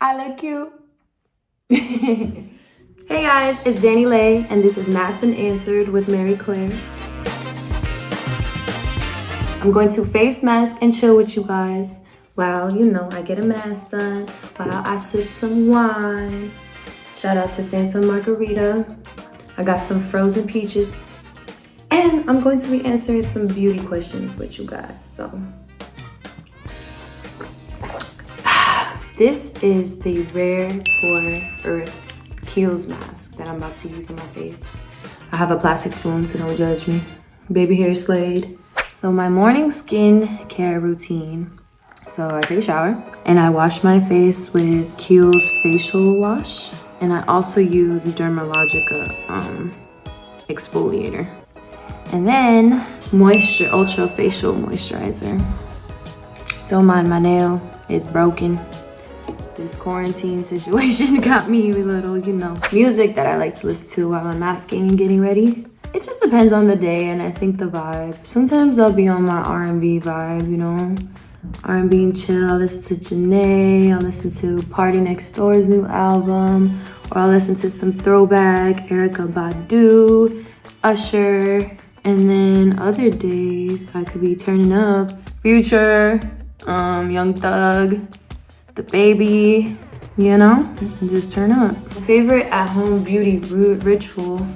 I look cute. Hey guys, it's DaniLeigh's and this is Masked and Answered with Mary Claire. I'm going to face mask and chill with you guys while, you know, I get a mask done, while I sip some wine. Shout out to Santa Margarita. I got some frozen peaches. And I'm going to be answering some beauty questions with you guys, so. This is the Rare for Earth Kiehl's mask that I'm about to use on my face. I have a plastic spoon, so don't judge me. Baby hair slayed. So my morning skin care routine. So I take a shower and I wash my face with Kiehl's facial wash. And I also use Dermalogica exfoliator. And then Ultra Facial Moisturizer. Don't mind my nail, it's broken. This quarantine situation got me a little, you know, music that I like to listen to while I'm masking and getting ready. It just depends on the day and I think the vibe. Sometimes I'll be on my R&B vibe, you know, R&B and chill. I'll listen to Janae, I'll listen to Party Next Door's new album, or I'll listen to some throwback Erykah Badu, Usher, and then other days I could be turning up Future, Young Thug, The Baby, you know, and just turn up. My favorite at-home beauty ritual,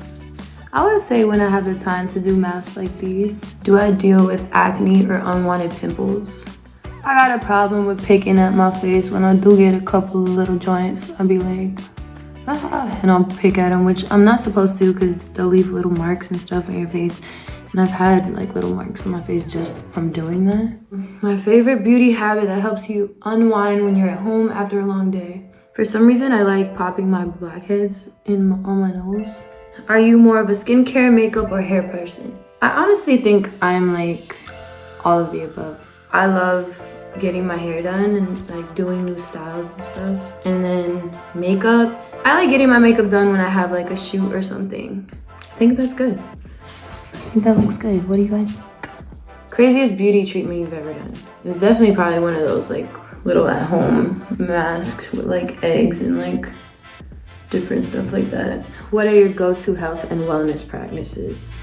I would say when I have the time to do masks like these. Do I deal with acne or unwanted pimples? I got a problem with picking at my face. When I do get a couple of little joints, I'll be like, ah, and I'll pick at them, which I'm not supposed to because they'll leave little marks and stuff on your face. And I've had like little marks on my face just from doing that. My favorite beauty habit that helps you unwind when you're at home after a long day. For some reason, I like popping my blackheads on my nose. Are you more of a skincare, makeup, or hair person? I honestly think I'm like all of the above. I love getting my hair done and like doing new styles and stuff. And then makeup, I like getting my makeup done when I have like a shoot or something. I think that's good. I think that looks good. What do you guys think? Craziest beauty treatment you've ever done? It was definitely probably one of those like little at-home masks with like eggs and like different stuff like that. What are your go-to health and wellness practices?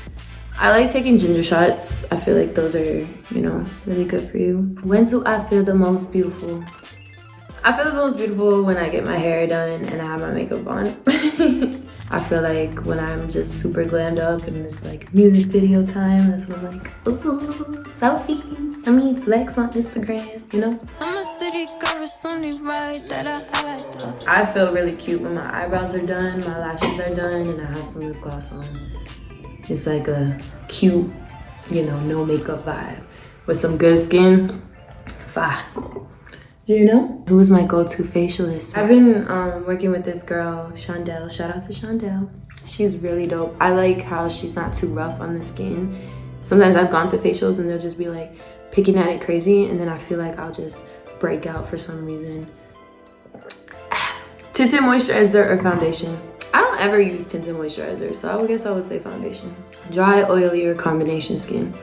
I like taking ginger shots. I feel like those are, you know, really good for you. When do I feel the most beautiful? I feel the most beautiful when I get my hair done and I have my makeup on. I feel like when I'm just super glammed up and it's like music video time, that's when I'm like, ooh, selfie, I mean flex on Instagram, you know? I'm a city girl, it's only right that I feel really cute when my eyebrows are done, my lashes are done, and I have some lip gloss on. It's like a cute, you know, no makeup vibe with some good skin. Fire. Do you know? Who is my go-to facialist? I've been working with this girl, Shondell. Shout out to Shondell. She's really dope. I like how she's not too rough on the skin. Sometimes I've gone to facials and they'll just be like picking at it crazy, and then I feel like I'll just break out for some reason. Tinted moisturizer or foundation? I don't ever use tinted moisturizer, so I guess I would say foundation. Dry, oily, or combination skin?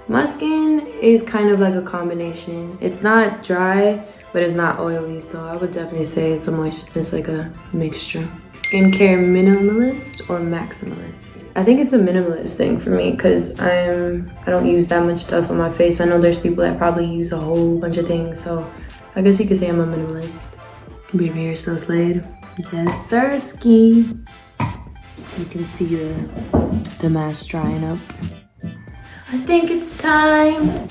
My skin is kind of like a combination. It's not dry, but it's not oily, so I would definitely say it's like a mixture. Skincare minimalist or maximalist? I think it's a minimalist thing for me because I don't use that much stuff on my face. I know there's people that probably use a whole bunch of things, so I guess you could say I'm a minimalist. Baby hair still slayed. Yes, sirski. You can see the mask drying up. I think it's time.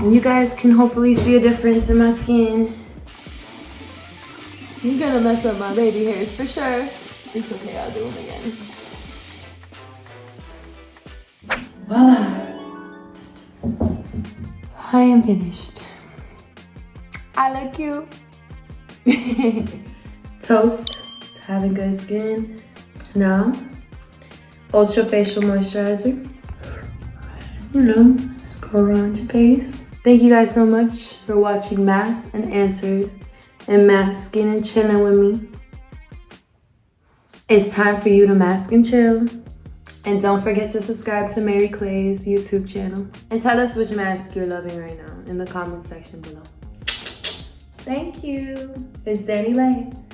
You guys can hopefully see a difference in my skin. You're gonna mess up my baby hairs for sure. It's okay, I'll do them again. Voila. I am finished. I look cute. Toast to having good skin. Now, Ultra Facial Moisturizer. You know, go around your face. Thank you guys so much for watching Masked and Answered and masking and chilling with me. It's time for you to mask and chill. And don't forget to subscribe to Mary Claire's YouTube channel. And tell us which mask you're loving right now in the comment section below. Thank you. It's DaniLeigh.